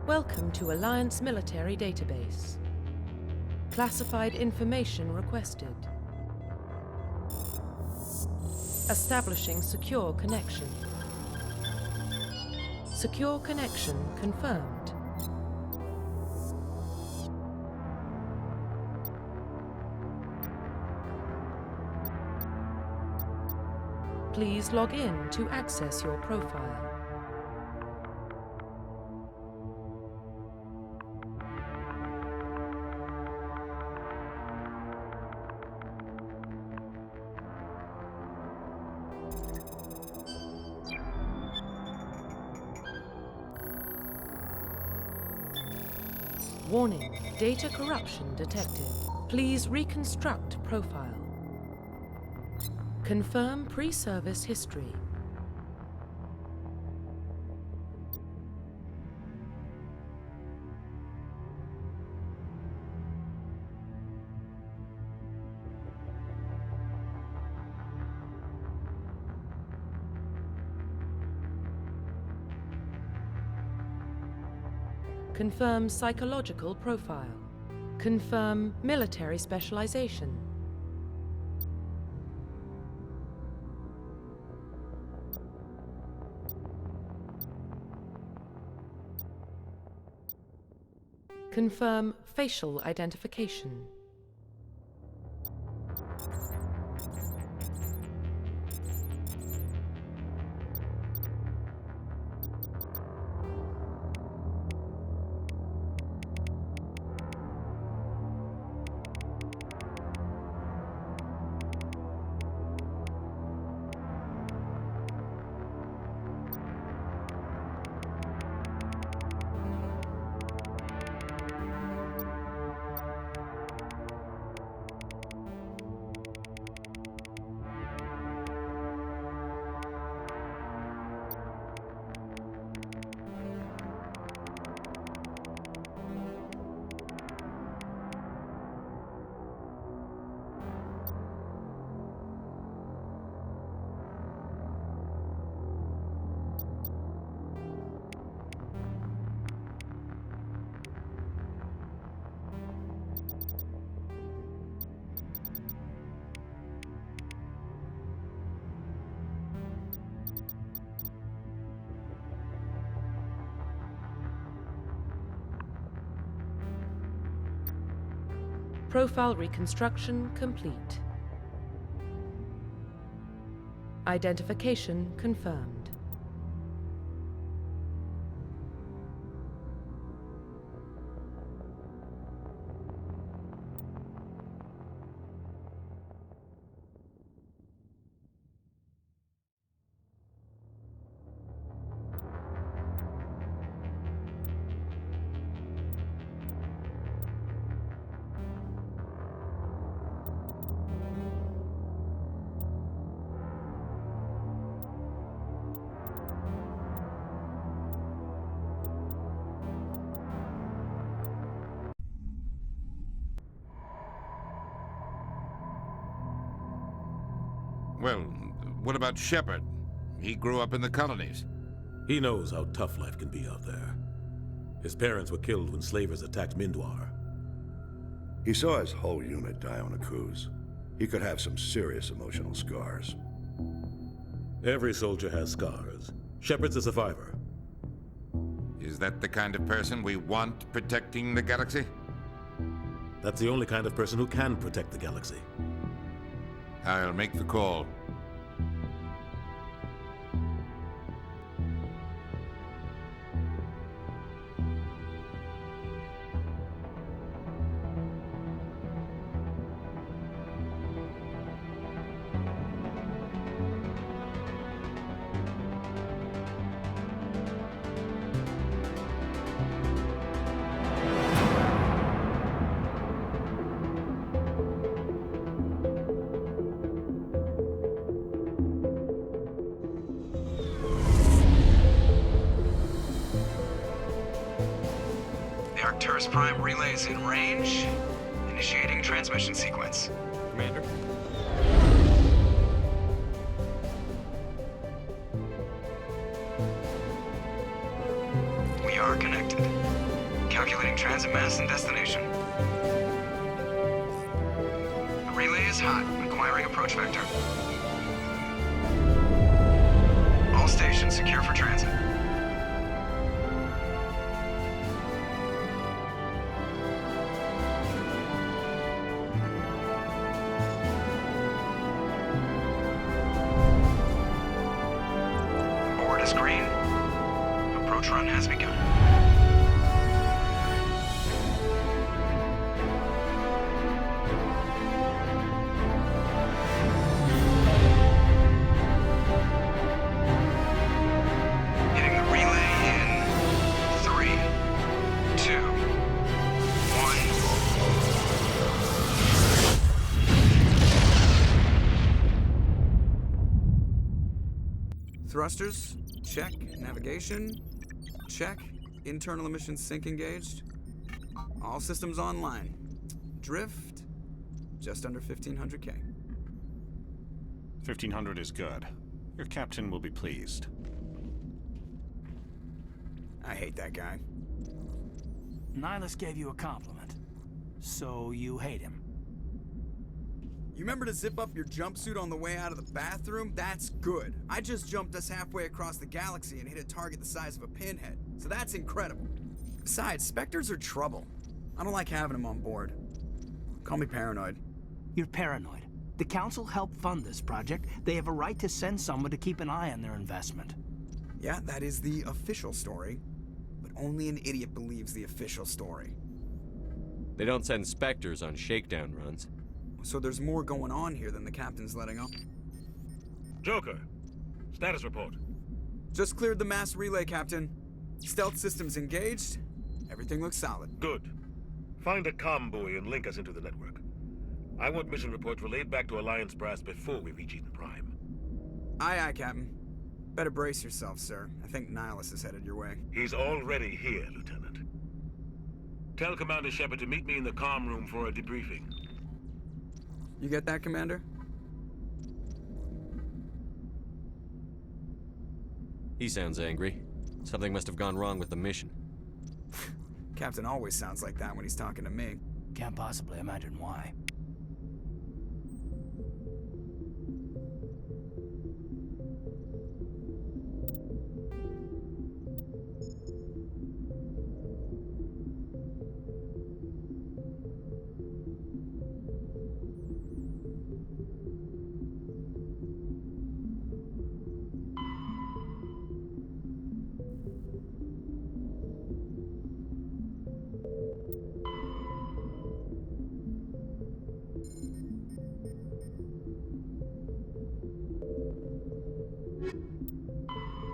Welcome to Alliance Military Database. Classified information requested. Establishing secure connection. Secure connection confirmed. Please log in to access your profile. Warning, data corruption detected. Please reconstruct profile. Confirm pre-service history. Confirm psychological profile. Confirm military specialization. Confirm facial identification. Profile reconstruction complete. Identification confirmed. Well, what about Shepard? He grew up in the colonies. He knows how tough life can be out there. His parents were killed when slavers attacked Mindwar. He saw his whole unit die on a cruise. He could have some serious emotional scars. Every soldier has scars. Shepard's a survivor. Is that the kind of person we want protecting the galaxy? That's the only kind of person who can protect the galaxy. I'll make the call. Arcturus Prime relays in range. Initiating transmission sequence. Commander. We are connected. Calculating transit mass and destination. The relay is hot. Acquiring approach vector. All stations secure for transit. Board is green. Approach run has begun. Hitting the relay in 3, 2, 1. Thrusters, check. Navigation, check. Internal emissions sync engaged. All systems online. Drift, just under 1500K. 1500 is good. Your captain will be pleased. I hate that guy. Nihilus gave you a compliment. So you hate him. You remember to zip up your jumpsuit on the way out of the bathroom? That's good. I just jumped us halfway across the galaxy and hit a target the size of a pinhead. So that's incredible. Besides, Spectres are trouble. I don't like having them on board. Call me paranoid. You're paranoid. The Council helped fund this project. They have a right to send someone to keep an eye on their investment. Yeah, that is the official story. But only an idiot believes the official story. They don't send Spectres on shakedown runs. So there's more going on here than the captain's letting on. Joker, status report. Just cleared the mass relay, Captain. Stealth systems engaged. Everything looks solid. Good. Find a comm buoy and link us into the network. I want mission reports relayed back to Alliance Brass before we reach Eden Prime. Aye, aye, Captain. Better brace yourself, sir. I think Nihilus is headed your way. He's already here, Lieutenant. Tell Commander Shepard to meet me in the comm room for a debriefing. You get that, Commander? He sounds angry. Something must have gone wrong with the mission. Captain always sounds like that when he's talking to me. Can't possibly imagine why.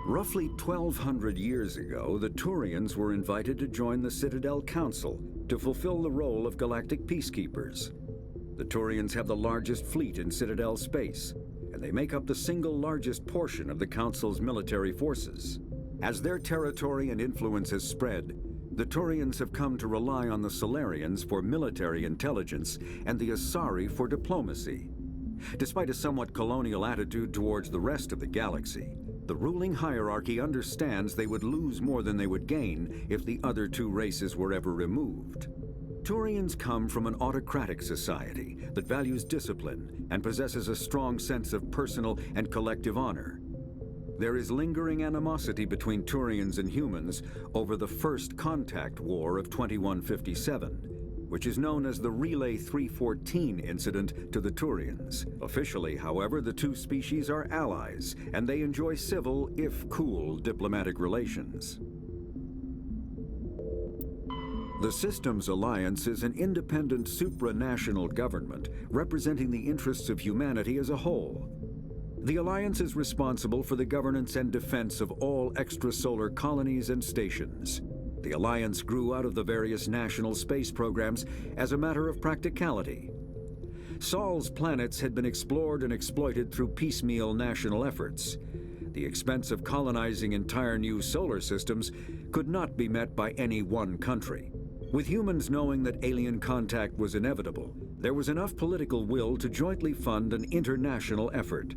Roughly 1,200 years ago, the Turians were invited to join the Citadel Council to fulfill the role of galactic peacekeepers. The Turians have the largest fleet in Citadel space, and they make up the single largest portion of the Council's military forces. As their territory and influence has spread, the Turians have come to rely on the Solarians for military intelligence and the Asari for diplomacy. Despite a somewhat colonial attitude towards the rest of the galaxy, the ruling hierarchy understands they would lose more than they would gain if the other two races were ever removed. Turians come from an autocratic society that values discipline and possesses a strong sense of personal and collective honor. There is lingering animosity between Turians and humans over the First Contact War of 2157, which is known as the Relay 314 incident to the Turians. Officially, however, the two species are allies, and they enjoy civil, if cool, diplomatic relations. The Systems Alliance is an independent supranational government representing the interests of humanity as a whole. The Alliance is responsible for the governance and defense of all extrasolar colonies and stations. The Alliance grew out of the various national space programs as a matter of practicality. Sol's planets had been explored and exploited through piecemeal national efforts. The expense of colonizing entire new solar systems could not be met by any one country. With humans knowing that alien contact was inevitable, there was enough political will to jointly fund an international effort.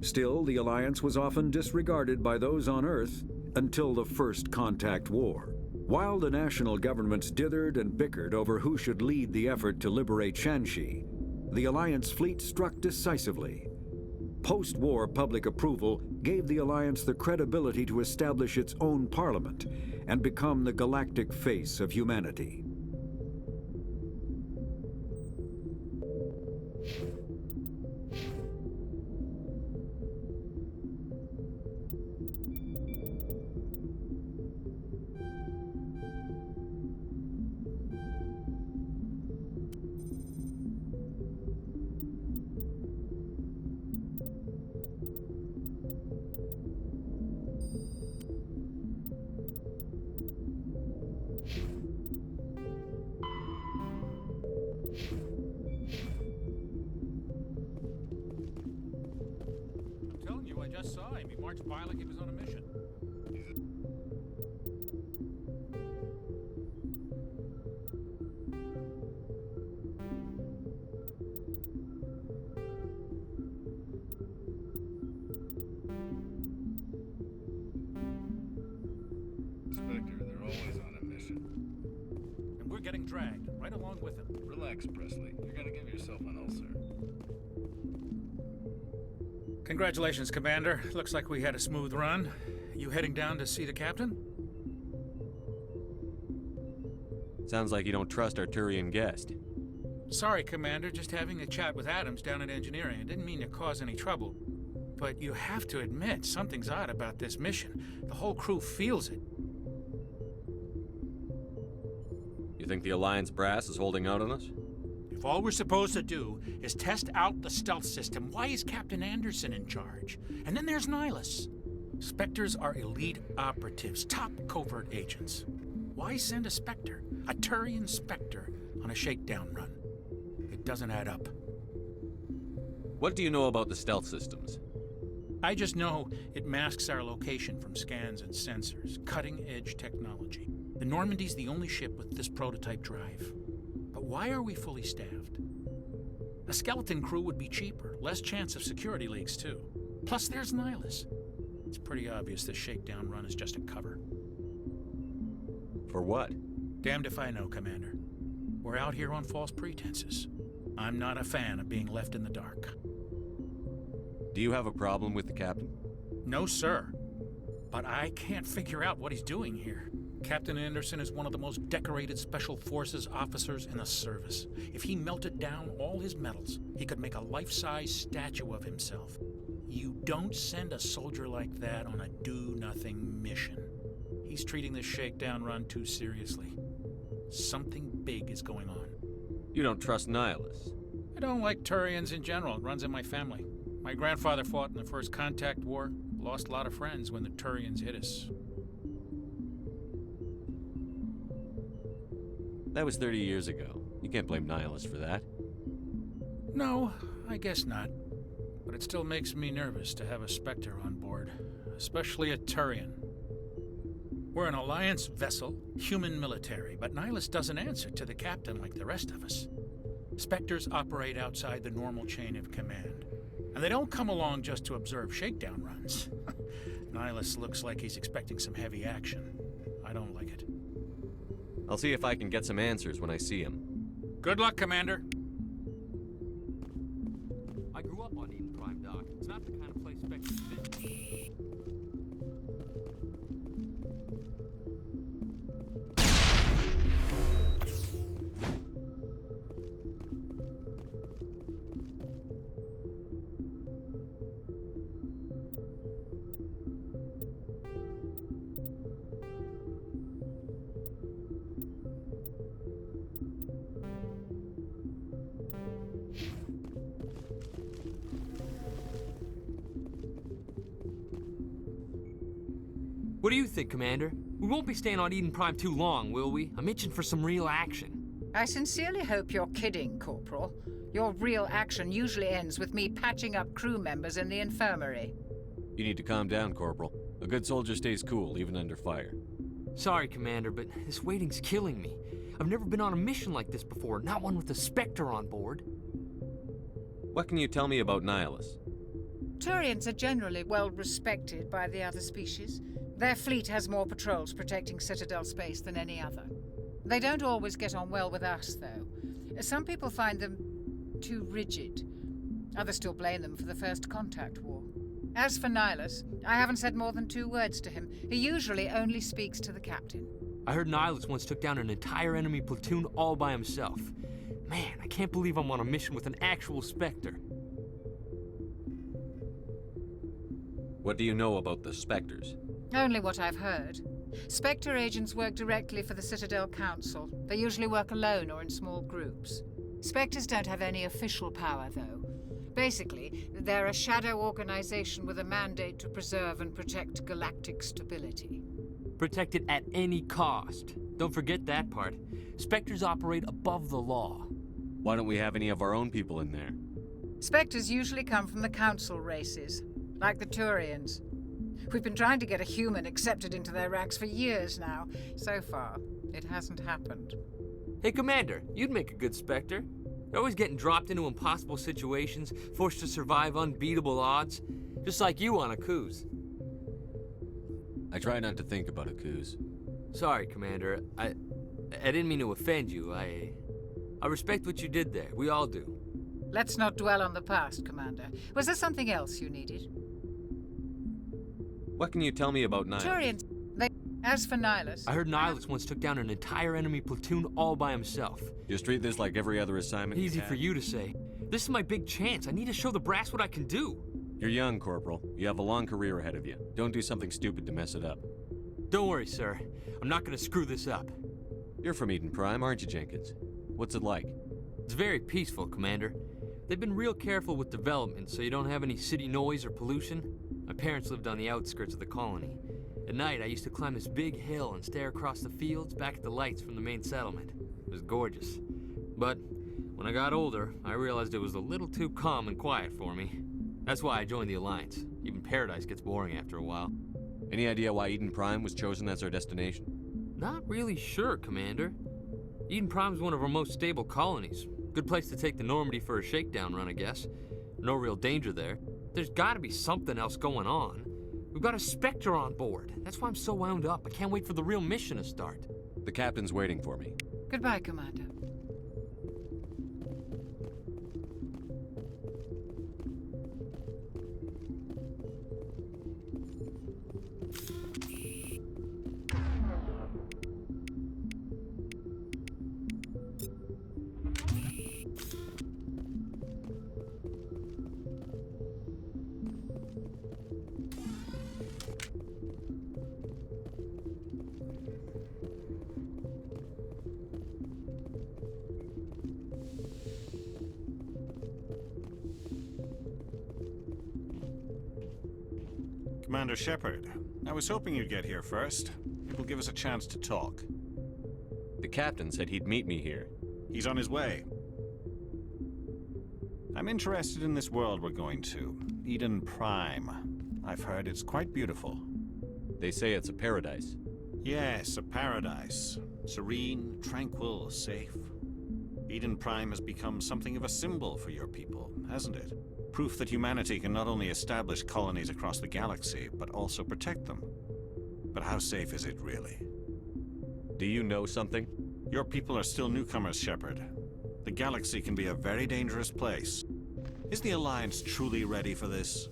Still, the Alliance was often disregarded by those on Earth until the First Contact War. While the national governments dithered and bickered over who should lead the effort to liberate Shanxi, the Alliance fleet struck decisively. Post-war public approval gave the Alliance the credibility to establish its own parliament and become the galactic face of humanity. I'm telling you, I just saw him. He marched by like he was on a mission. Spectre, they're always on a mission. And we're getting dragged, right along with him. Relax, Presley. You're gonna give yourself an ulcer. Congratulations, Commander. Looks like we had a smooth run. You heading down to see the captain? Sounds like you don't trust our Turian guest. Sorry, Commander. Just having a chat with Adams down at engineering. I didn't mean to cause any trouble. But you have to admit, something's odd about this mission. The whole crew feels it. You think the Alliance brass is holding out on us? If all we're supposed to do is test out the stealth system, why is Captain Anderson in charge? And then there's Nihilus. Spectres are elite operatives, top covert agents. Why send a Spectre, a Turian Spectre, on a shakedown run? It doesn't add up. What do you know about the stealth systems? I just know it masks our location from scans and sensors. Cutting-edge technology. The Normandy's the only ship with this prototype drive. But why are we fully staffed? A skeleton crew would be cheaper, less chance of security leaks too. Plus there's Nihilus. It's pretty obvious this shakedown run is just a cover. For what? Damned if I know, Commander. We're out here on false pretenses. I'm not a fan of being left in the dark. Do you have a problem with the captain? No, sir. But I can't figure out what he's doing here. Captain Anderson is one of the most decorated Special Forces officers in the service. If he melted down all his medals, he could make a life-size statue of himself. You don't send a soldier like that on a do-nothing mission. He's treating this shakedown run too seriously. Something big is going on. You don't trust Nihilus? I don't like Turians in general. It runs in my family. My grandfather fought in the First Contact War. Lost a lot of friends when the Turians hit us. That was 30 years ago. You can't blame Nihilus for that. No, I guess not. But it still makes me nervous to have a Spectre on board, especially a Turian. We're an Alliance vessel, human military, but Nihilus doesn't answer to the captain like the rest of us. Spectres operate outside the normal chain of command, and they don't come along just to observe shakedown runs. Nihilus looks like he's expecting some heavy action. I don't like it. I'll see if I can get some answers when I see him. Good luck, Commander. I grew up on Eden Prime, Doc. It's not the kind of place Spectres visit. What do you think, Commander? We won't be staying on Eden Prime too long, will we? I'm itching for some real action. I sincerely hope you're kidding, Corporal. Your real action usually ends with me patching up crew members in the infirmary. You need to calm down, Corporal. A good soldier stays cool, even under fire. Sorry, Commander, but this waiting's killing me. I've never been on a mission like this before, not one with a Spectre on board. What can you tell me about Nihilus? Turians are generally well respected by the other species. Their fleet has more patrols protecting Citadel space than any other. They don't always get on well with us, though. Some people find them too rigid. Others still blame them for the First Contact War. As for Nihilus, I haven't said more than 2 words to him. He usually only speaks to the captain. I heard Nihilus once took down an entire enemy platoon all by himself. Man, I can't believe I'm on a mission with an actual Spectre. What do you know about the Spectres? Only what I've heard. Spectre agents work directly for the Citadel Council. They usually work alone or in small groups. Spectres don't have any official power, though. Basically, they're a shadow organization with a mandate to preserve and protect galactic stability. Protect it at any cost. Don't forget that part. Spectres operate above the law. Why don't we have any of our own people in there? Spectres usually come from the Council races, like the Turians. We've been trying to get a human accepted into their ranks for years now. So far, it hasn't happened. Hey, Commander, you'd make a good Spectre. You're always getting dropped into impossible situations, forced to survive unbeatable odds, just like you on Akuz. I try not to think about Akuz. Sorry, Commander. I didn't mean to offend you. I respect what you did there. We all do. Let's not dwell on the past, Commander. Was there something else you needed? What can you tell me about Nihilus? Turians, as for Nihilus... I heard Nihilus once took down an entire enemy platoon all by himself. Just treat this like every other assignment. Easy for you to say. This is my big chance. I need to show the brass what I can do. You're young, Corporal. You have a long career ahead of you. Don't do something stupid to mess it up. Don't worry, sir. I'm not gonna screw this up. You're from Eden Prime, aren't you, Jenkins? What's it like? It's very peaceful, Commander. They've been real careful with development, so you don't have any city noise or pollution. My parents lived on the outskirts of the colony. At night, I used to climb this big hill and stare across the fields back at the lights from the main settlement. It was gorgeous. But when I got older, I realized it was a little too calm and quiet for me. That's why I joined the Alliance. Even Paradise gets boring after a while. Any idea why Eden Prime was chosen as our destination? Not really sure, Commander. Eden Prime's one of our most stable colonies. Good place to take the Normandy for a shakedown run, I guess. No real danger there. There's gotta be something else going on. We've got a Spectre on board. That's why I'm so wound up. I can't wait for the real mission to start. The captain's waiting for me. Goodbye, Commander. Commander Shepard, I was hoping you'd get here first. It will give us a chance to talk. The captain said he'd meet me here. He's on his way. I'm interested in this world we're going to, Eden Prime. I've heard it's quite beautiful. They say it's a paradise. Yes, a paradise. Serene, tranquil, safe. Eden Prime has become something of a symbol for your people, hasn't it? Proof that humanity can not only establish colonies across the galaxy, but also protect them. But how safe is it really? Do you know something? Your people are still newcomers, Shepard. The galaxy can be a very dangerous place. Is the Alliance truly ready for this?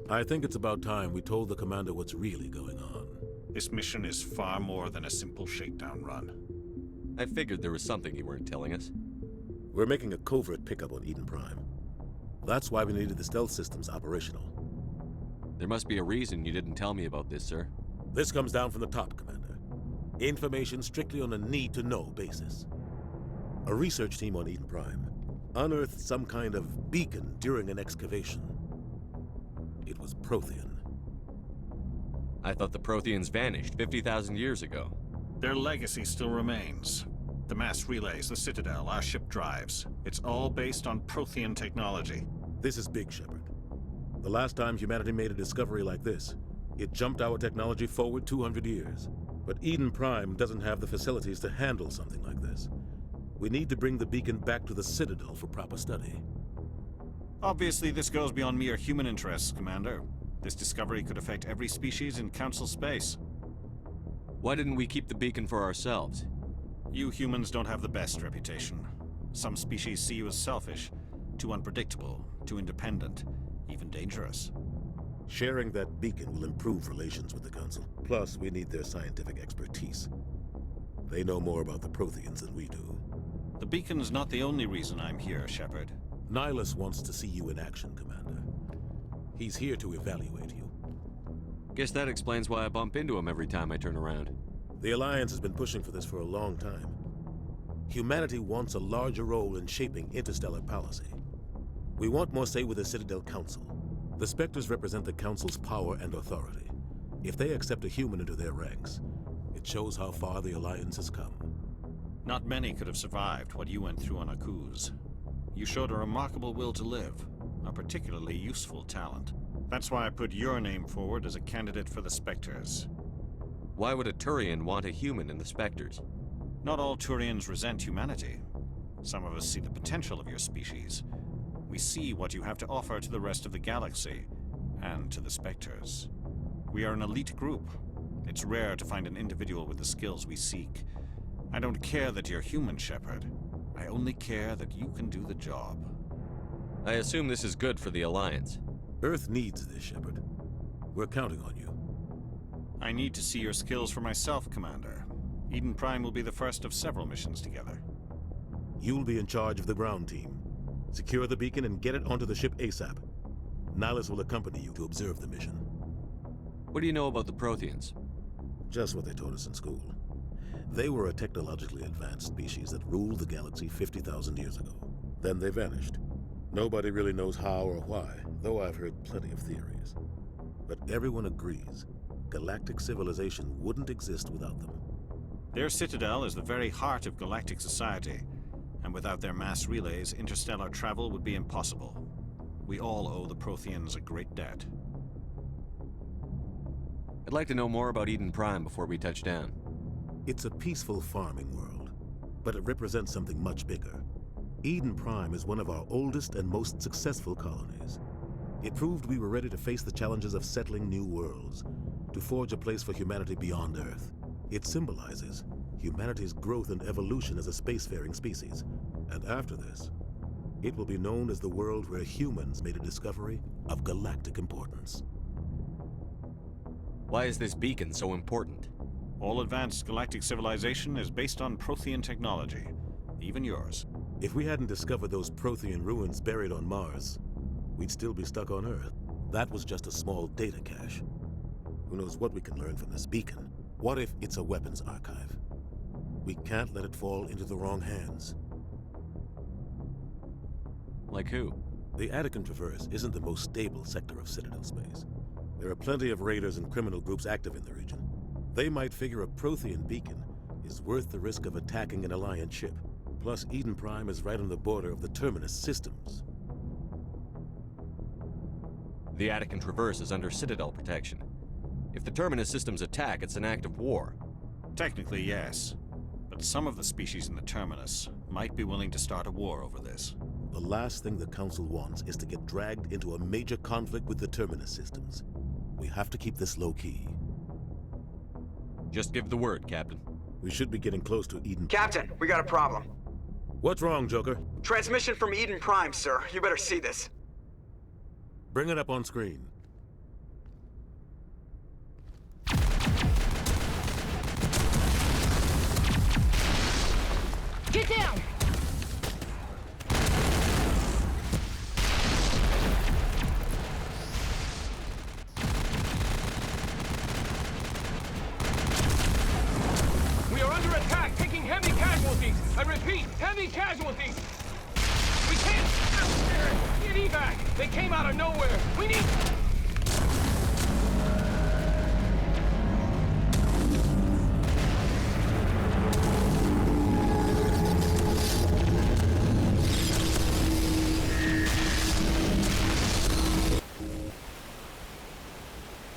I think it's about time we told the Commander what's really going on. This mission is far more than a simple shakedown run. I figured there was something you weren't telling us. We're making a covert pickup on Eden Prime. That's why we needed the stealth systems operational. There must be a reason you didn't tell me about this, sir. This comes down from the top, Commander. Information strictly on a need-to-know basis. A research team on Eden Prime unearthed some kind of beacon during an excavation. It was Prothean. I thought the Protheans vanished 50,000 years ago. Their legacy still remains. The mass relays, the Citadel, our ship drives. It's all based on Prothean technology. This is big, Shepard. The last time humanity made a discovery like this, it jumped our technology forward 200 years. But Eden Prime doesn't have the facilities to handle something like this. We need to bring the beacon back to the Citadel for proper study. Obviously, this goes beyond mere human interests, Commander. This discovery could affect every species in Council space. Why didn't we keep the beacon for ourselves? You humans don't have the best reputation. Some species see you as selfish, too unpredictable, too independent, even dangerous. Sharing that beacon will improve relations with the Council. Plus, we need their scientific expertise. They know more about the Protheans than we do. The beacon's not the only reason I'm here, Shepard. Nihilus wants to see you in action, Commander. He's here to evaluate you. Guess that explains why I bump into him every time I turn around. The Alliance has been pushing for this for a long time. Humanity wants a larger role in shaping interstellar policy. We want more say with the Citadel Council. The Spectres represent the Council's power and authority. If they accept a human into their ranks, it shows how far the Alliance has come. Not many could have survived what you went through on Akuz. You showed a remarkable will to live, a particularly useful talent. That's why I put your name forward as a candidate for the Spectres. Why would a Turian want a human in the Spectres? Not all Turians resent humanity. Some of us see the potential of your species. We see what you have to offer to the rest of the galaxy, and to the Spectres. We are an elite group. It's rare to find an individual with the skills we seek. I don't care that you're human, Shepard. I only care that you can do the job. I assume this is good for the Alliance. Earth needs this, Shepard. We're counting on you. I need to see your skills for myself, Commander. Eden Prime will be the first of several missions together. You'll be in charge of the ground team. Secure the beacon and get it onto the ship ASAP. Nihilus will accompany you to observe the mission. What do you know about the Protheans? Just what they taught us in school. They were a technologically advanced species that ruled the galaxy 50,000 years ago. Then they vanished. Nobody really knows how or why, though I've heard plenty of theories. But everyone agrees, galactic civilization wouldn't exist without them. Their citadel is the very heart of galactic society, and without their mass relays, interstellar travel would be impossible. We all owe the Protheans a great debt. I'd like to know more about Eden Prime before we touch down. It's a peaceful farming world, but it represents something much bigger. Eden Prime is one of our oldest and most successful colonies. It proved we were ready to face the challenges of settling new worlds, to forge a place for humanity beyond Earth. It symbolizes humanity's growth and evolution as a spacefaring species. And after this, it will be known as the world where humans made a discovery of galactic importance. Why is this beacon so important? All advanced galactic civilization is based on Prothean technology, even yours. If we hadn't discovered those Prothean ruins buried on Mars, we'd still be stuck on Earth. That was just a small data cache. Who knows what we can learn from this beacon? What if it's a weapons archive? We can't let it fall into the wrong hands. Like who? The Attican Traverse isn't the most stable sector of Citadel space. There are plenty of raiders and criminal groups active in the region. They might figure a Prothean beacon is worth the risk of attacking an Alliance ship. Plus, Eden Prime is right on the border of the Terminus systems. The Attican Traverse is under Citadel protection. If the Terminus systems attack, it's an act of war. Technically, yes. But some of the species in the Terminus might be willing to start a war over this. The last thing the Council wants is to get dragged into a major conflict with the Terminus systems. We have to keep this low-key. Just give the word, Captain. We should be getting close to Eden. Captain, we got a problem. What's wrong, Joker? Transmission from Eden Prime, sir. You better see this. Bring it up on screen. Get down! We are under attack, taking heavy casualties. I repeat, heavy casualties. We can't... Get evac. They came out of nowhere. We need...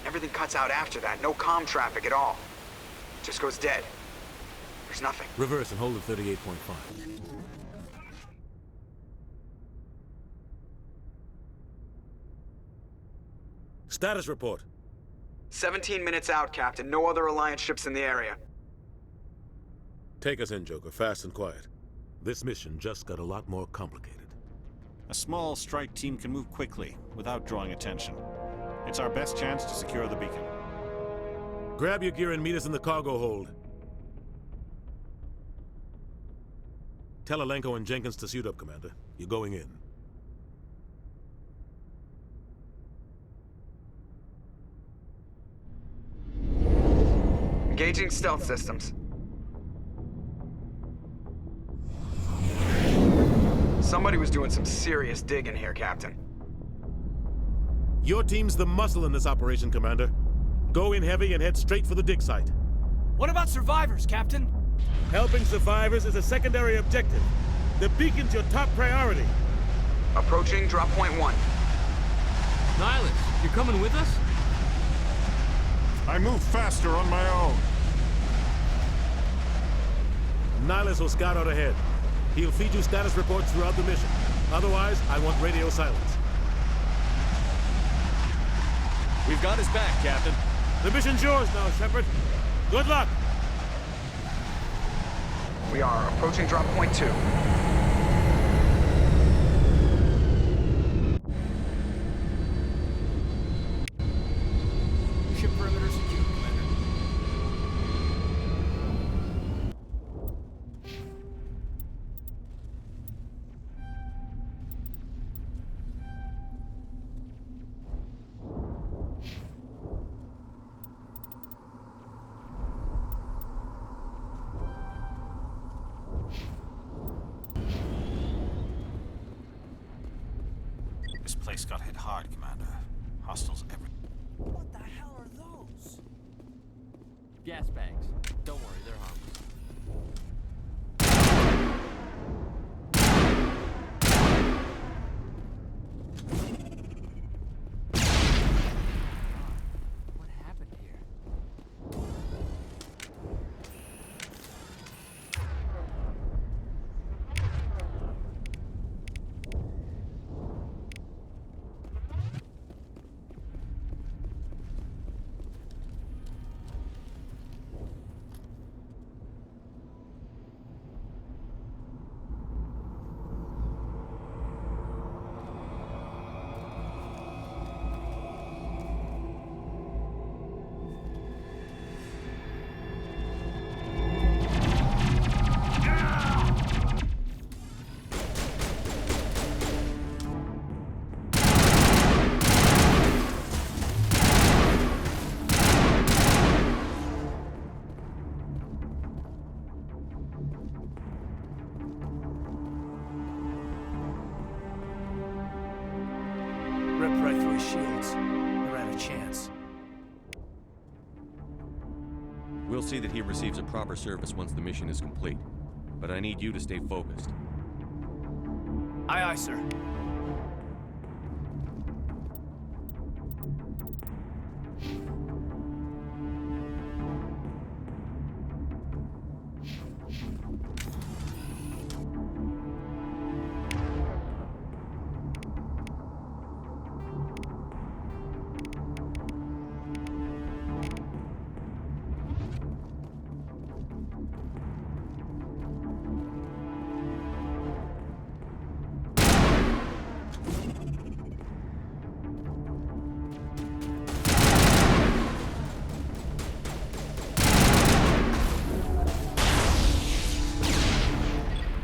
Everything cuts out after that. No comm traffic at all. Just goes dead. There's nothing. Reverse and hold at 38.5. Status report. 17 minutes out, Captain. No other Alliance ships in the area. Take us in, Joker, fast and quiet. This mission just got a lot more complicated. A small strike team can move quickly, without drawing attention. It's our best chance to secure the beacon. Grab your gear and meet us in the cargo hold. Tell Alenko and Jenkins to suit up, Commander. You're going in. Engaging stealth systems. Somebody was doing some serious digging here, Captain. Your team's the muscle in this operation, Commander. Go in heavy and head straight for the dig site. What about survivors, Captain? Helping survivors is a secondary objective. The beacon's your top priority. Approaching drop point 1. Nihilus, you're coming with us? I move faster on my own. Nihilus will scout out ahead. He'll feed you status reports throughout the mission. Otherwise, I want radio silence. We've got his back, Captain. The mission's yours now, Shepard. Good luck! We are approaching drop point 2. Ship perimeter secure, Commander. This place got hit hard, Commander. Hostiles everywhere. What the hell are those? Gas bags. Don't worry, they're harmless. What happened here? Ripped right through his shields. Never had a chance. We'll see that he receives a proper service once the mission is complete. But I need you to stay focused. Aye, aye, sir.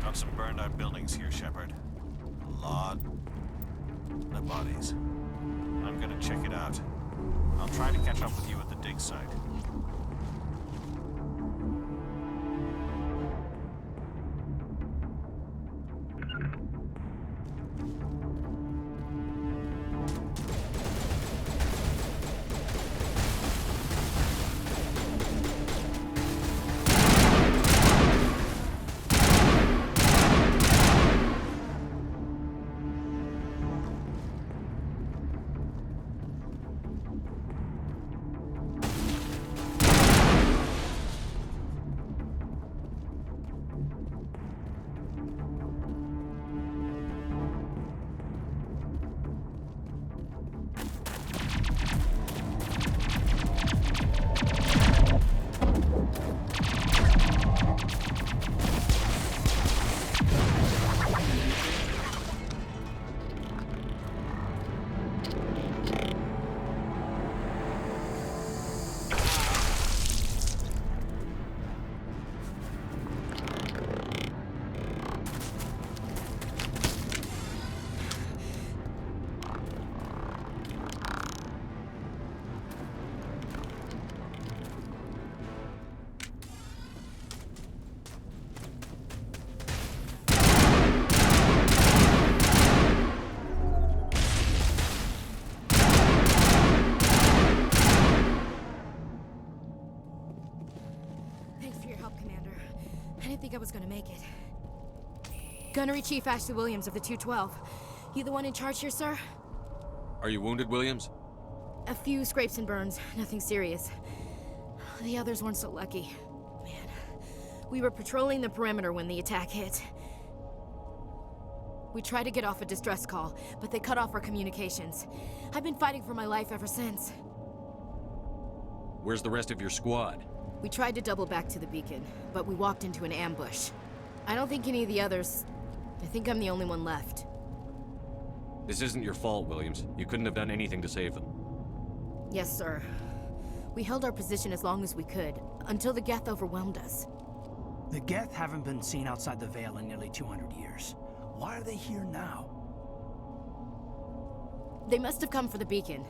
Got some burned out buildings here, Shepard. A lot of bodies. I'm gonna check it out. I'll try to catch up with you at the dig site. didn't think I was gonna make it. Gunnery Chief Ashley Williams of the 212. You the one in charge here, sir? Are you wounded, Williams? A few scrapes and burns, nothing serious. The others weren't so lucky. Man, we were patrolling the perimeter when the attack hit. We tried to get off a distress call, but they cut off our communications. I've been fighting for my life ever since. Where's the rest of your squad? We tried to double back to the beacon, but we walked into an ambush. I don't think any of the others... I think I'm the only one left. This isn't your fault, Williams. You couldn't have done anything to save them. Yes, sir. We held our position as long as we could, until the Geth overwhelmed us. The Geth haven't been seen outside the Veil in nearly 200 years. Why are they here now? They must have come for the beacon.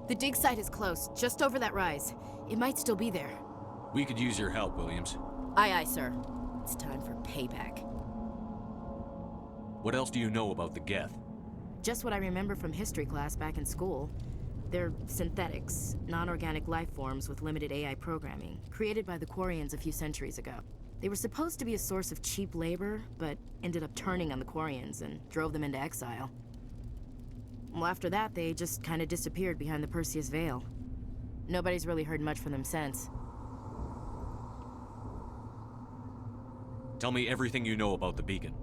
The dig site is close, just over that rise. It might still be there. We could use your help, Williams. Aye, aye, sir. It's time for payback. What else do you know about the Geth? Just what I remember from history class back in school. They're synthetics, non-organic life forms with limited AI programming, created by the Quarians a few centuries ago. They were supposed to be a source of cheap labor, but ended up turning on the Quarians and drove them into exile. Well, after that, they just kind of disappeared behind the Perseus Veil. Nobody's really heard much from them since. Tell me everything you know about the beacon.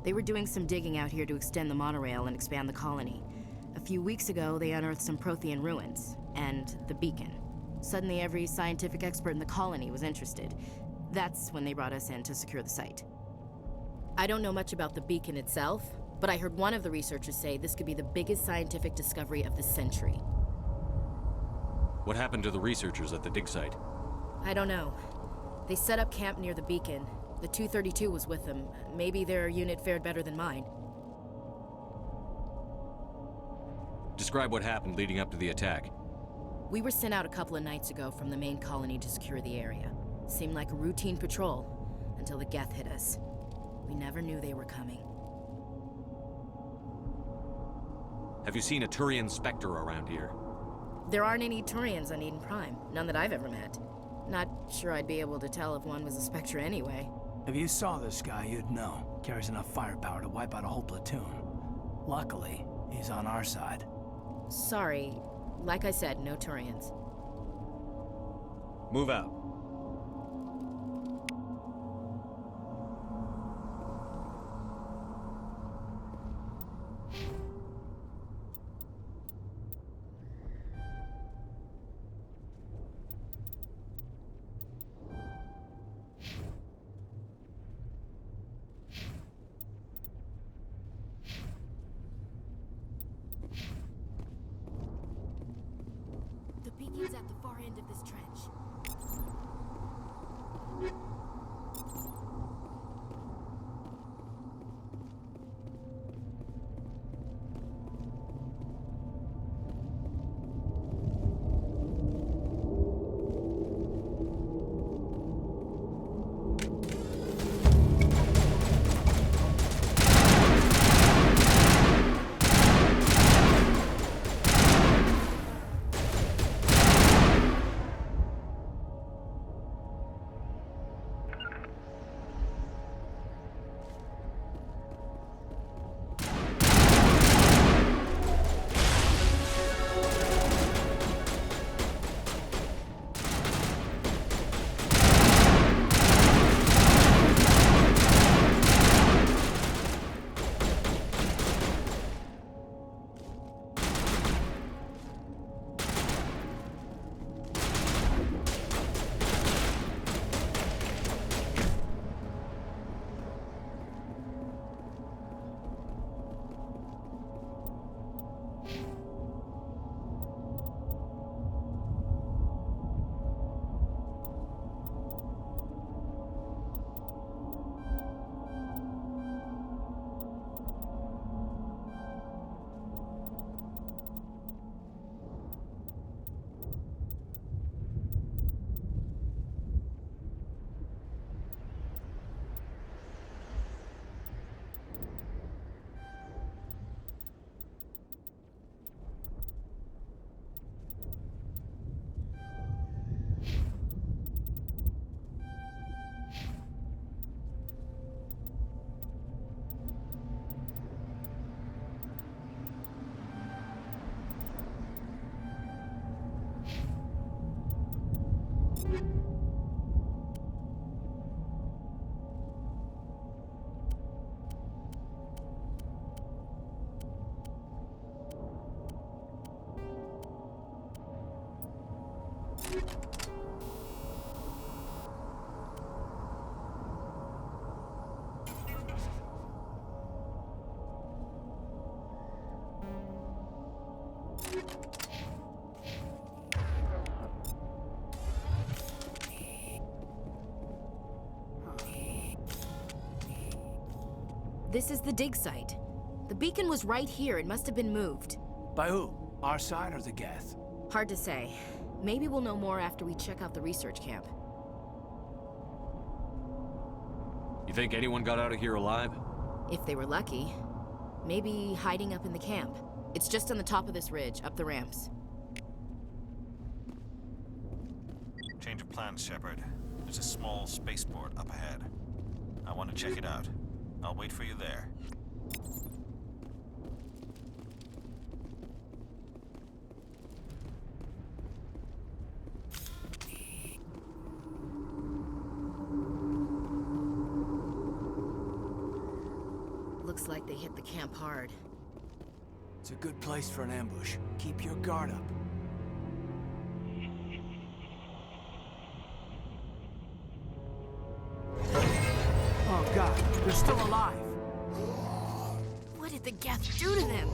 They were doing some digging out here to extend the monorail and expand the colony. A few weeks ago, they unearthed some Prothean ruins, and the beacon. Suddenly, every scientific expert in the colony was interested. That's when they brought us in to secure the site. I don't know much about the beacon itself, but I heard one of the researchers say this could be the biggest scientific discovery of the century. What happened to the researchers at the dig site? I don't know. They set up camp near the beacon. The 232 was with them. Maybe their unit fared better than mine. Describe what happened leading up to the attack. We were sent out a couple of nights ago from the main colony to secure the area. Seemed like a routine patrol, until the Geth hit us. We never knew they were coming. Have you seen a Turian Spectre around here? There aren't any Turians on Eden Prime. None that I've ever met. Not sure I'd be able to tell if one was a Spectre anyway. If you saw this guy, you'd know. Carries enough firepower to wipe out a whole platoon. Luckily, he's on our side. Sorry. Like I said, no Turians. Move out. The beacon's at the far end of this trench. This is the dig site. The beacon was right here. It must have been moved. By who? Our side or the Geth? Hard to say. Maybe we'll know more after we check out the research camp. You think anyone got out of here alive? If they were lucky. Maybe hiding up in the camp. It's just on the top of this ridge, up the ramps. Change of plans, Shepard. There's a small spaceport up ahead. I want to check it out. I'll wait for you there. Looks like they hit the camp hard. It's a good place for an ambush. Keep your guard up. Oh God, they're still alive! What did the Geth do to them?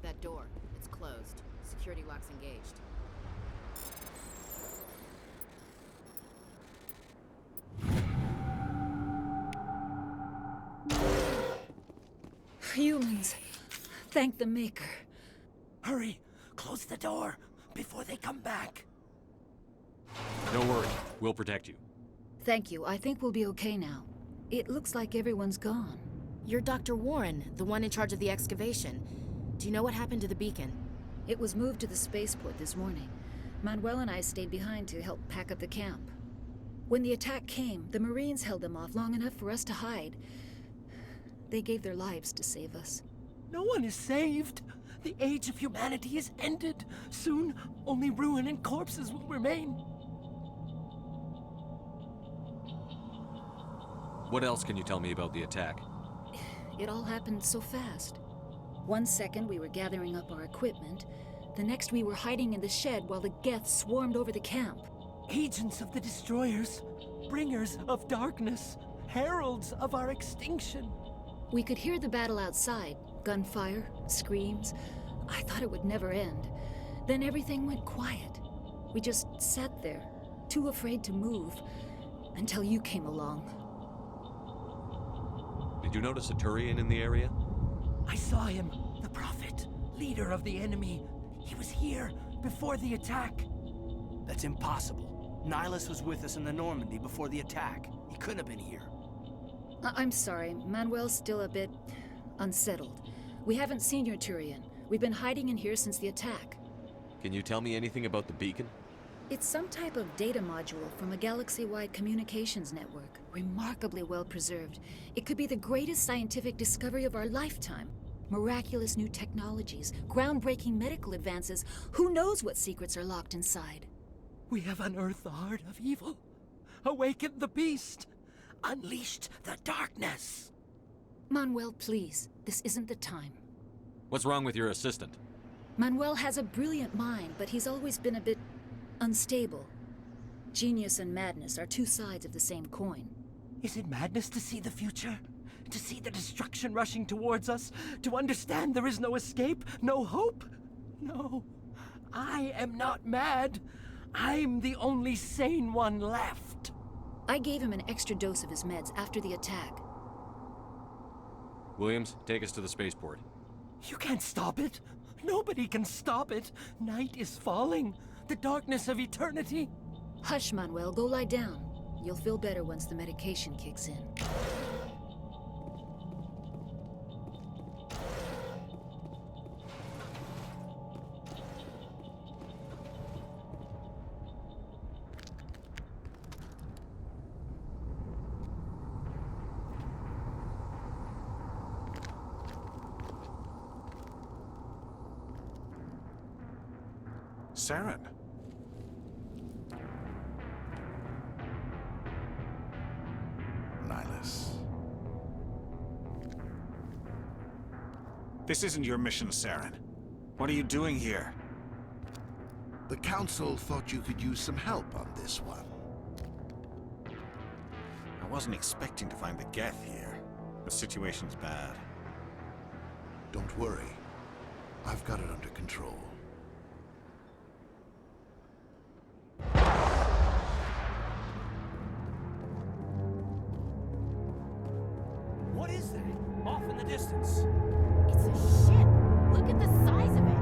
That door, it's closed. Security lock's engaged. Humans. Thank the Maker. Hurry! Close the door before they come back. Don't worry, we'll protect you. Thank you. I think we'll be okay now. It looks like everyone's gone. You're Dr. Warren, the one in charge of the excavation. Do you know what happened to the beacon? It was moved to the spaceport this morning. Manuel and I stayed behind to help pack up the camp. When the attack came, the Marines held them off long enough for us to hide. They gave their lives to save us. No one is saved. The age of humanity is ended. Soon, only ruin and corpses will remain. What else can you tell me about the attack? It all happened so fast. 1 second we were gathering up our equipment. The next we were hiding in the shed while the Geth swarmed over the camp. Agents of the Destroyers, bringers of darkness, heralds of our extinction. We could hear the battle outside. Gunfire, screams. I thought it would never end. Then everything went quiet. We just sat there, too afraid to move, until you came along. Did you notice a Turian in the area? I saw him, the Prophet, leader of the enemy. He was here before the attack. That's impossible. Nihilus was with us in the Normandy before the attack. He couldn't have been here. I'm sorry. Manuel's still a bit unsettled. We haven't seen your Turian. We've been hiding in here since the attack. Can you tell me anything about the beacon? It's some type of data module from a galaxy-wide communications network. Remarkably well preserved. It could be the greatest scientific discovery of our lifetime. Miraculous new technologies, groundbreaking medical advances. Who knows what secrets are locked inside? We have unearthed the heart of evil, awakened the beast, unleashed the darkness. Manuel, please. This isn't the time. What's wrong with your assistant? Manuel has a brilliant mind, but he's always been a bit unstable. Genius and madness are two sides of the same coin. Is it madness to see the future? To see the destruction rushing towards us? To understand there is no escape? No hope? No. I am not mad. I'm the only sane one left. I gave him an extra dose of his meds after the attack. Williams, take us to the spaceport. You can't stop it. Nobody can stop it. Night is falling. The darkness of eternity. Hush, Manuel. Go lie down. You'll feel better once the medication kicks in. Saren. Nihilus. This isn't your mission, Saren. What are you doing here? The Council thought you could use some help on this one. I wasn't expecting to find the Geth here. The situation's bad. Don't worry. I've got it under control. What is that? Off in the distance. It's a ship. Look at the size of it.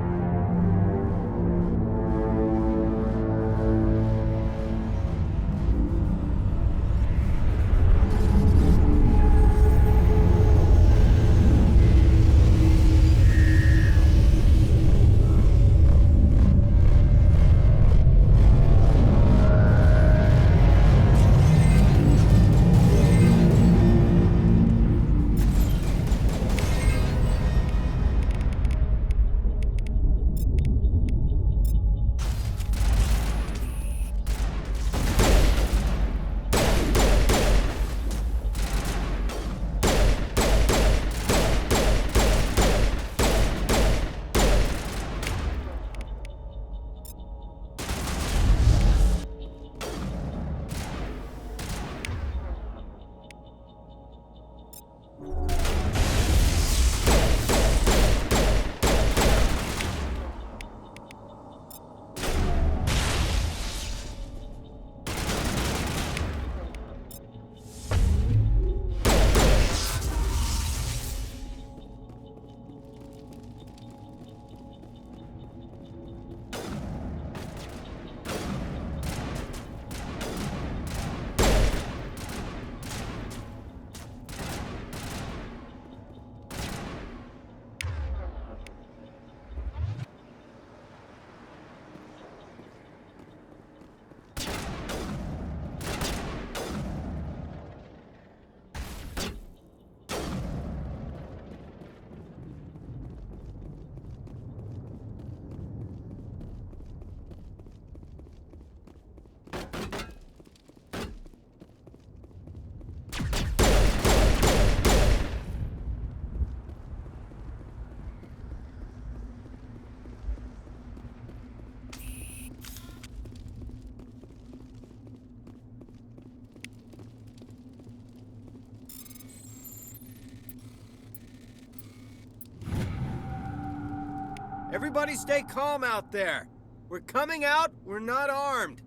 Everybody stay calm out there. We're coming out, we're not armed.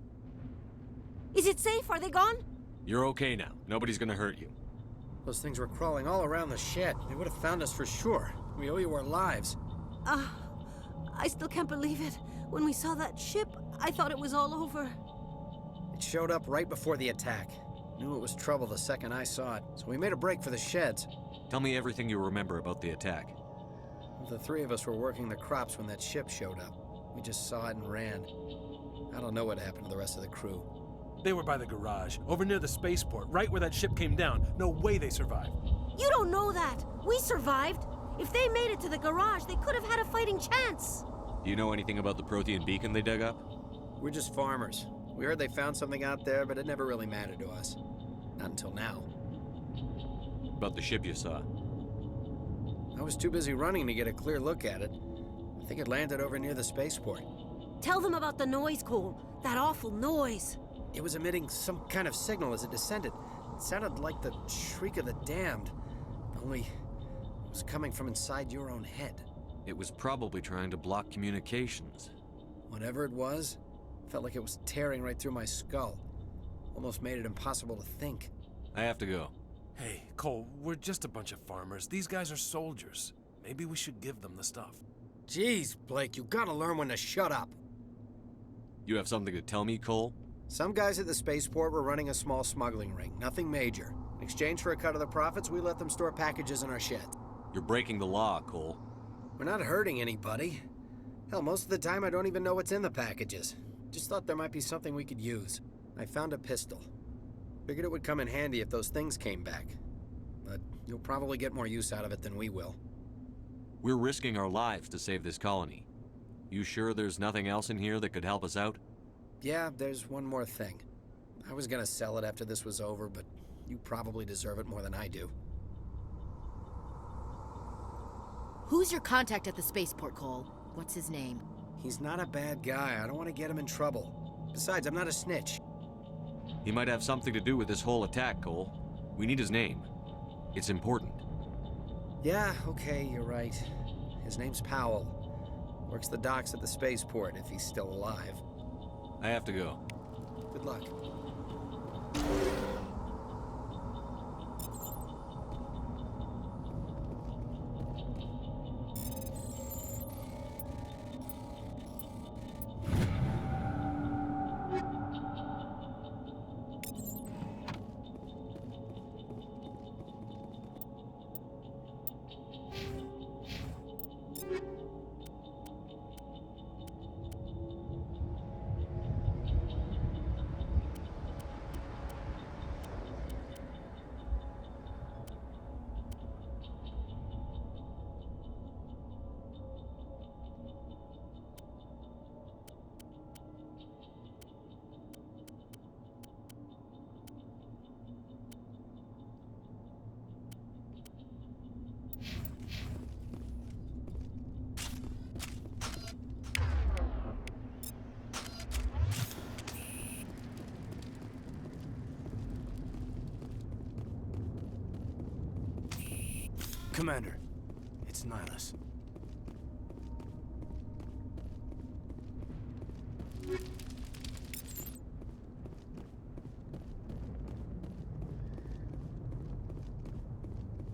Is it safe? Are they gone? You're okay now. Nobody's gonna hurt you. Those things were crawling all around the shed. They would have found us for sure. We owe you our lives. I still can't believe it. When we saw that ship, I thought it was all over. It showed up right before the attack. Knew it was trouble the second I saw it, so we made a break for the sheds. Tell me everything you remember about the attack. The three of us were working the crops when that ship showed up. We just saw it and ran. I don't know what happened to the rest of the crew. They were by the garage, over near the spaceport, right where that ship came down. No way they survived. You don't know that. We survived. If they made it to the garage, they could have had a fighting chance. Do you know anything about the Prothean beacon they dug up? We're just farmers. We heard they found something out there, but it never really mattered to us. Not until now. About the ship you saw? I was too busy running to get a clear look at it. I think it landed over near the spaceport. Tell them about the noise, Cole. That awful noise. It was emitting some kind of signal as it descended. It sounded like the shriek of the damned. Only it was coming from inside your own head. It was probably trying to block communications. Whatever it was, felt like it was tearing right through my skull. Almost made it impossible to think. I have to go. Hey, Cole, we're just a bunch of farmers. These guys are soldiers. Maybe we should give them the stuff. Jeez, Blake, you gotta learn when to shut up. You have something to tell me, Cole? Some guys at the spaceport were running a small smuggling ring, nothing major. In exchange for a cut of the profits, we let them store packages in our shed. You're breaking the law, Cole. We're not hurting anybody. Hell, most of the time I don't even know what's in the packages. Just thought there might be something we could use. I found a pistol. Figured it would come in handy if those things came back. But you'll probably get more use out of it than we will. We're risking our lives to save this colony. You sure there's nothing else in here that could help us out? Yeah, there's one more thing. I was gonna sell it after this was over, but you probably deserve it more than I do. Who's your contact at the spaceport, Cole? What's his name? He's not a bad guy. I don't want to get him in trouble. Besides, I'm not a snitch. He might have something to do with this whole attack, Cole. We need his name. It's important. Yeah, okay, you're right. His name's Powell. Works the docks at the spaceport, if he's still alive. I have to go. Good luck. Commander, it's Nihilus.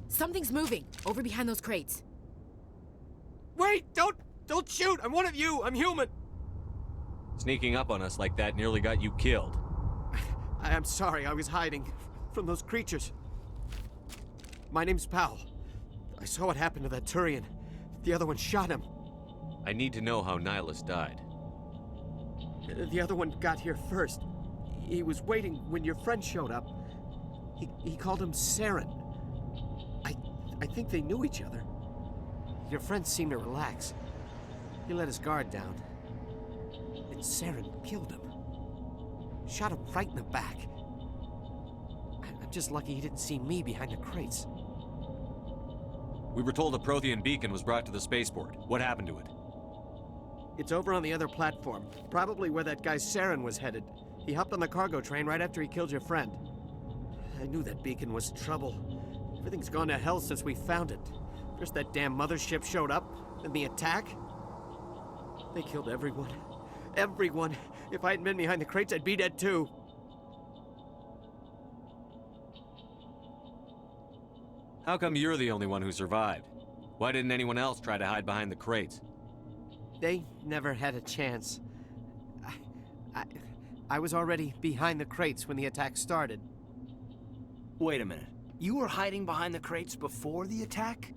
Something's moving, over behind those crates. Wait! Don't shoot! I'm one of you! I'm human! Sneaking up on us like that nearly got you killed. I'm sorry, I was hiding from those creatures. My name's Powell. I saw what happened to that Turian. The other one shot him. I need to know how Nihilus died. The other one got here first. He was waiting when your friend showed up. He called him Saren. I think they knew each other. Your friend seemed to relax. He let his guard down. And Saren killed him. Shot him right in the back. I'm just lucky he didn't see me behind the crates. We were told a Prothean beacon was brought to the spaceport. What happened to it? It's over on the other platform. Probably where that guy Saren was headed. He hopped on the cargo train right after he killed your friend. I knew that beacon was trouble. Everything's gone to hell since we found it. First that damn mothership showed up, then the attack. They killed everyone. Everyone. If I hadn't been behind the crates, I'd be dead too. How come you're the only one who survived? Why didn't anyone else try to hide behind the crates? They never had a chance. I was already behind the crates when the attack started. Wait a minute. You were hiding behind the crates before the attack?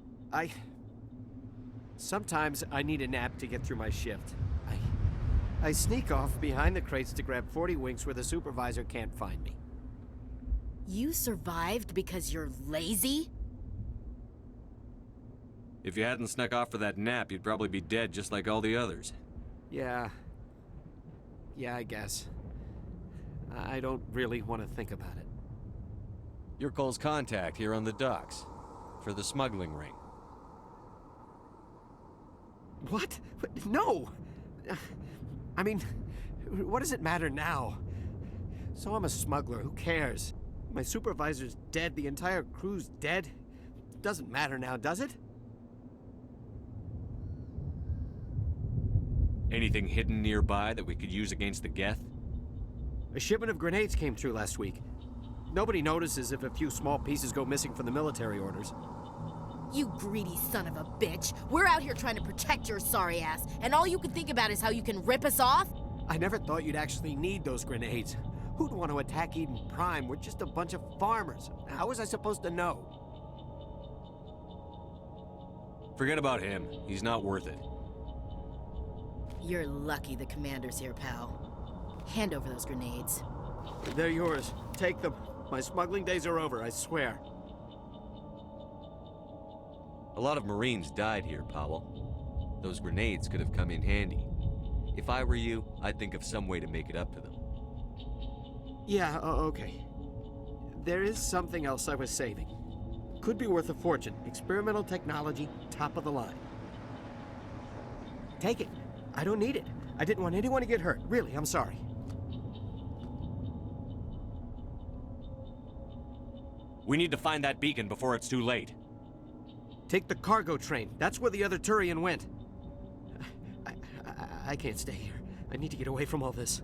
Sometimes I need a nap to get through my shift. I sneak off behind the crates to grab 40 winks where the supervisor can't find me. You survived because you're lazy? If you hadn't snuck off for that nap, you'd probably be dead just like all the others. Yeah. Yeah, I guess. I don't really want to think about it. You're Cole's contact here on the docks. For the smuggling ring. What? No! I mean, what does it matter now? So I'm a smuggler, who cares? My supervisor's dead, the entire crew's dead. Doesn't matter now, does it? Anything hidden nearby that we could use against the Geth? A shipment of grenades came through last week. Nobody notices if a few small pieces go missing from the military orders. You greedy son of a bitch. We're out here trying to protect your sorry ass, and all you can think about is how you can rip us off? I never thought you'd actually need those grenades. Who'd want to attack Eden Prime? We're just a bunch of farmers. How was I supposed to know? Forget about him. He's not worth it. You're lucky the commander's here, pal. Hand over those grenades. They're yours. Take them. My smuggling days are over, I swear. A lot of Marines died here, Powell. Those grenades could have come in handy. If I were you, I'd think of some way to make it up to them. Yeah, okay. There is something else I was saving. Could be worth a fortune. Experimental technology, top of the line. Take it. I don't need it. I didn't want anyone to get hurt. Really, I'm sorry. We need to find that beacon before it's too late. Take the cargo train. That's where the other Turian went. I can't stay here. I need to get away from all this.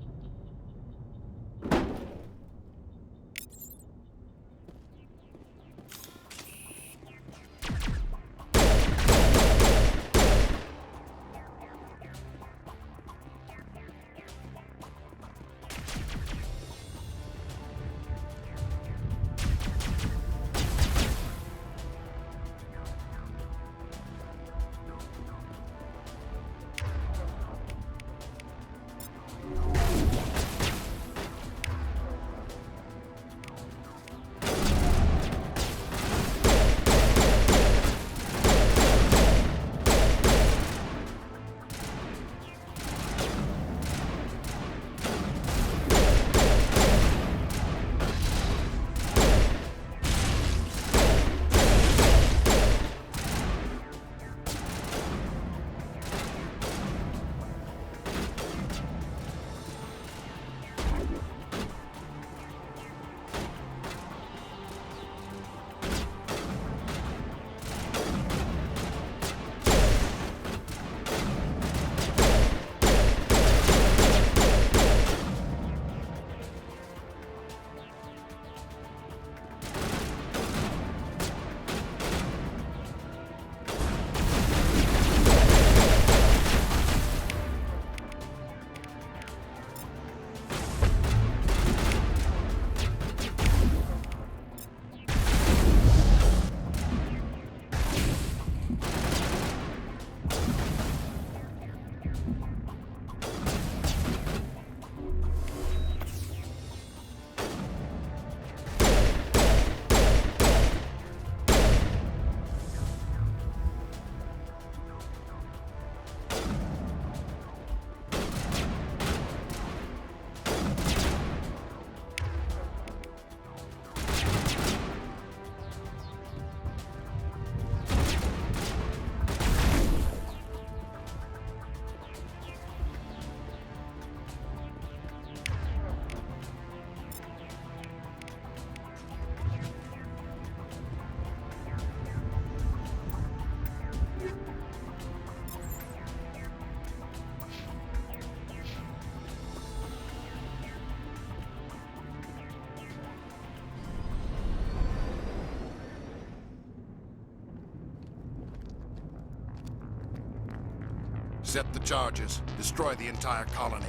Set the charges. Destroy the entire colony.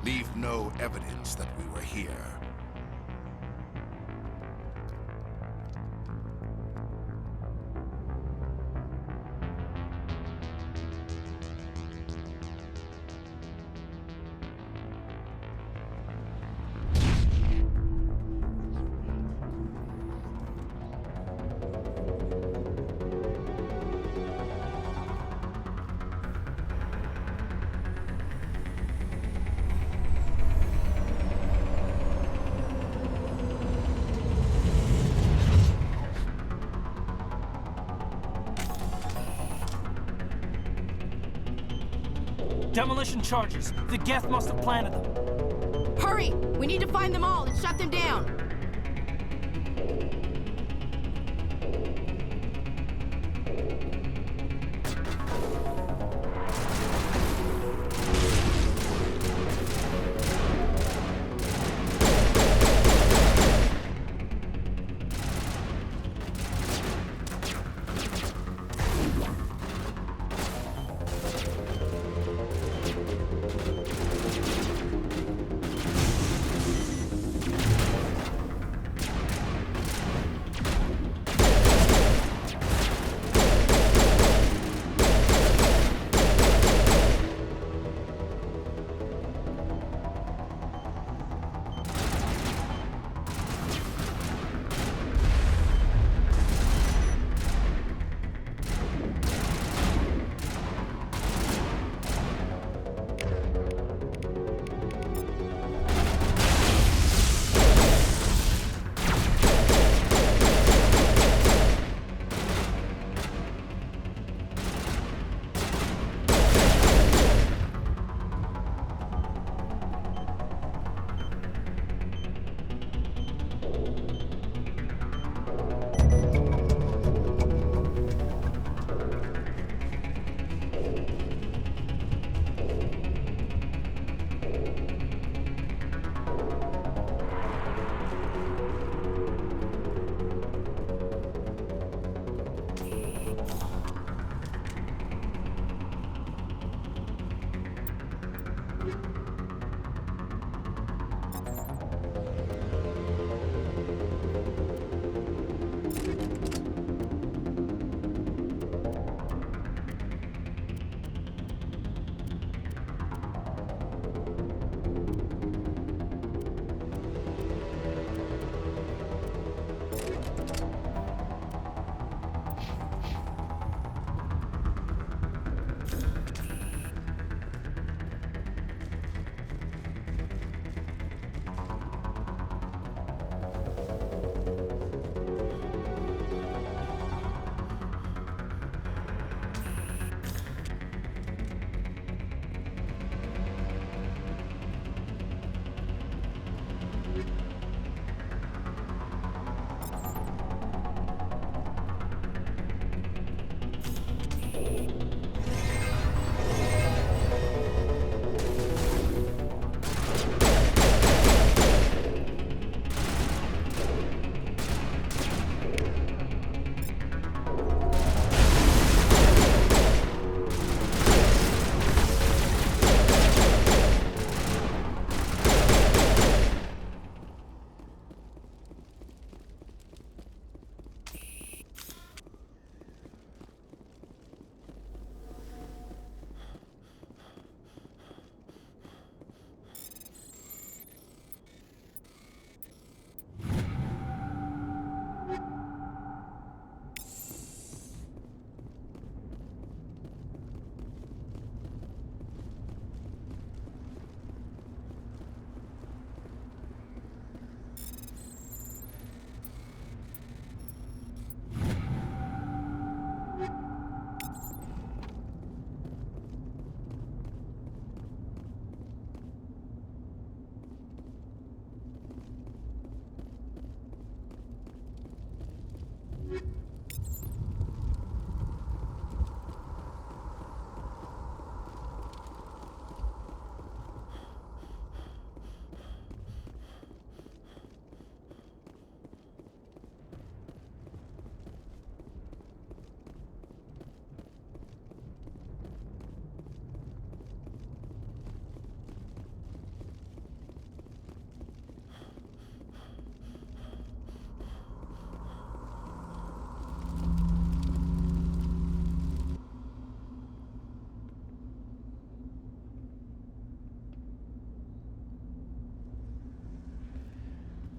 Leave no evidence that we were here. Demolition charges. The Geth must have planted them. Hurry! We need to find them all and shut them down.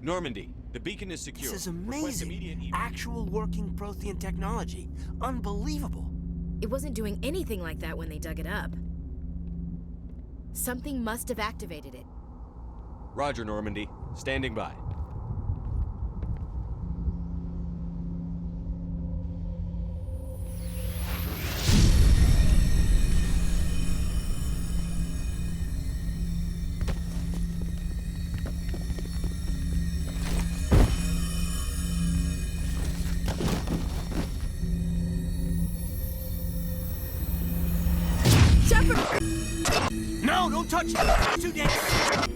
Normandy, the beacon is secure. This is Request immediate amazing. Actual working Prothean technology. Unbelievable. It wasn't doing anything like that when they dug it up. Something must have activated it. Roger, Normandy. Standing by. Shepard! No, don't touch it! Too dangerous!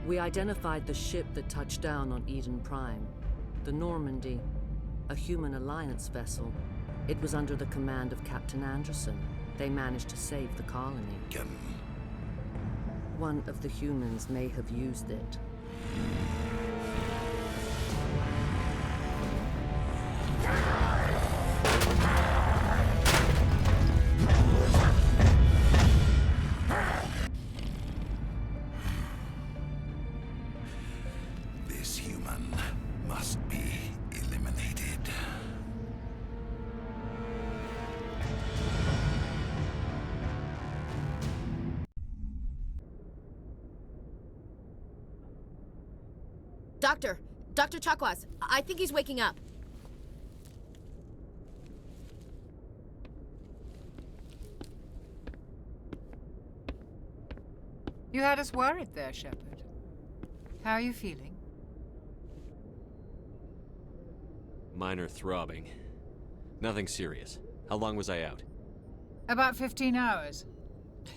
We identified the ship that touched down on Eden Prime. The Normandy, a human alliance vessel. It was under the command of Captain Anderson. They managed to save the colony. One of the humans may have used it. This human must be eliminated. Dr. Chakwas, I think he's waking up. You had us worried there, Shepard. How are you feeling? Minor throbbing. Nothing serious. How long was I out? About 15 hours.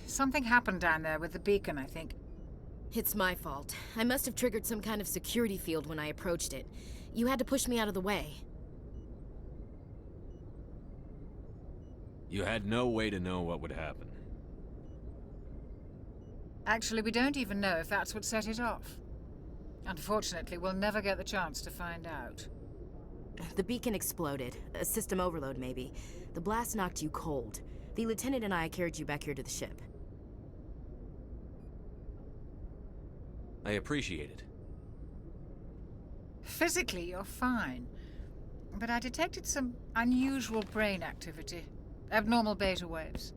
Something happened down there with the beacon, I think. It's my fault. I must have triggered some kind of security field when I approached it. You had to push me out of the way. You had no way to know what would happen. Actually, we don't even know if that's what set it off. Unfortunately, we'll never get the chance to find out. The beacon exploded. A system overload, maybe. The blast knocked you cold. The lieutenant and I carried you back here to the ship. I appreciate it. Physically, you're fine. But I detected some unusual brain activity. Abnormal beta waves.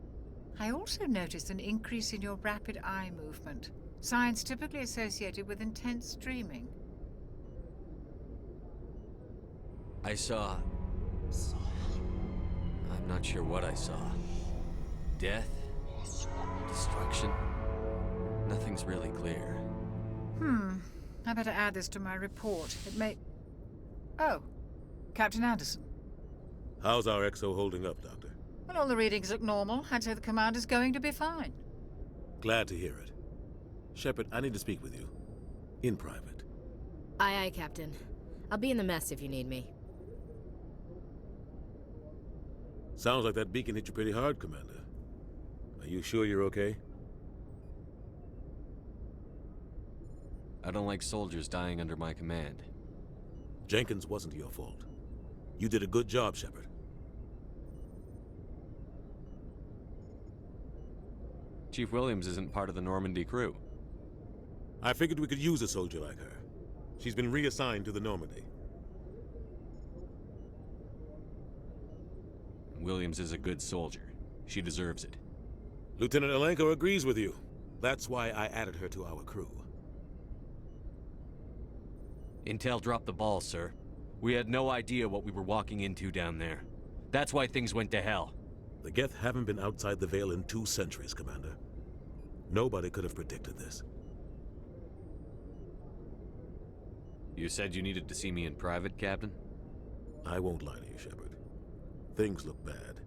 I also noticed an increase in your rapid eye movement. Signs typically associated with intense dreaming. I saw... I'm not sure what I saw. Death? Destruction? Nothing's really clear. I better add this to my report. It may... Oh, Captain Anderson. How's our XO holding up, Doctor? Well, all the readings look normal. I'd say the commander's going to be fine. Glad to hear it. Shepard, I need to speak with you. In private. Aye, aye, Captain. I'll be in the mess if you need me. Sounds like that beacon hit you pretty hard, Commander. Are you sure you're okay? I don't like soldiers dying under my command. Jenkins wasn't your fault. You did a good job, Shepard. Chief Williams isn't part of the Normandy crew. I figured we could use a soldier like her. She's been reassigned to the Normandy. Williams is a good soldier. She deserves it. Lieutenant Alenko agrees with you. That's why I added her to our crew. Intel dropped the ball, sir. We had no idea what we were walking into down there. That's why things went to hell. The Geth haven't been outside the Veil in 2 centuries, Commander. Nobody could have predicted this. You said you needed to see me in private, Captain? I won't lie to you, Shepard. Things look bad.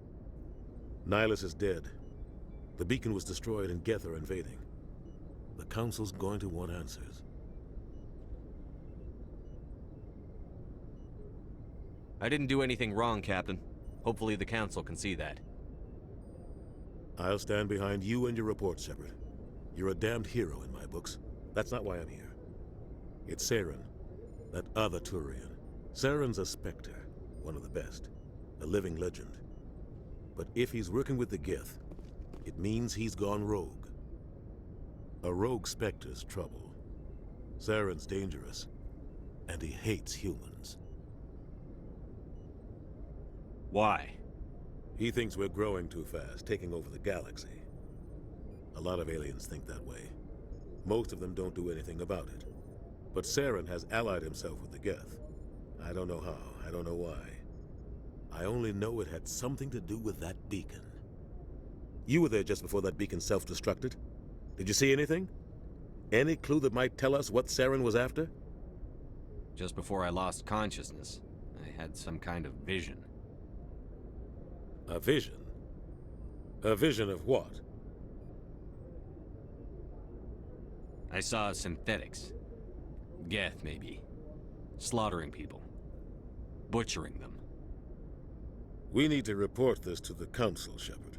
Nihilus is dead. The beacon was destroyed and Geth are invading. The Council's going to want answers. I didn't do anything wrong, Captain. Hopefully the Council can see that. I'll stand behind you and your report, Shepard. You're a damned hero in my books. That's not why I'm here. It's Saren, that other Turian. Saren's a Spectre, one of the best. A living legend. But if he's working with the Geth, it means he's gone rogue. A rogue Spectre's trouble. Saren's dangerous, and he hates humans. Why? He thinks we're growing too fast, taking over the galaxy. A lot of aliens think that way. Most of them don't do anything about it. But Saren has allied himself with the Geth. I don't know how, I don't know why. I only know it had something to do with that beacon. You were there just before that beacon self-destructed. Did you see anything? Any clue that might tell us what Saren was after? Just before I lost consciousness, I had some kind of vision. A vision? A vision of what? I saw synthetics. Geth, maybe. Slaughtering people. Butchering them. We need to report this to the Council, Shepard.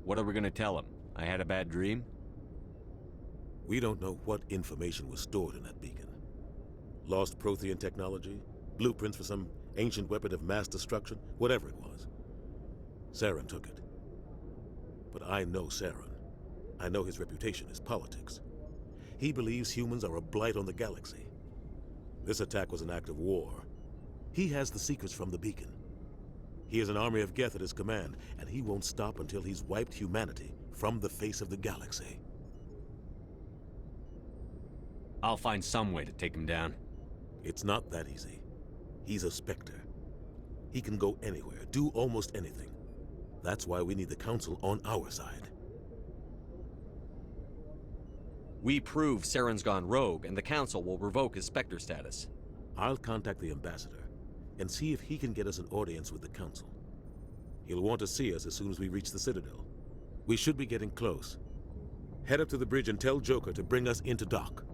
What are we gonna tell him? I had a bad dream? We don't know what information was stored in that beacon. Lost Prothean technology? Blueprints for some ancient weapon of mass destruction? Whatever it was. Saren took it. But I know Saren. I know his reputation is politics. He believes humans are a blight on the galaxy. This attack was an act of war. He has the secrets from the beacon. He has an army of Geth at his command, and he won't stop until he's wiped humanity from the face of the galaxy. I'll find some way to take him down. It's not that easy. He's a Spectre. He can go anywhere, do almost anything. That's why we need the Council on our side. We prove Saren's gone rogue, and the Council will revoke his Spectre status. I'll contact the Ambassador and see if he can get us an audience with the Council. He'll want to see us as soon as we reach the Citadel. We should be getting close. Head up to the bridge and tell Joker to bring us into dock.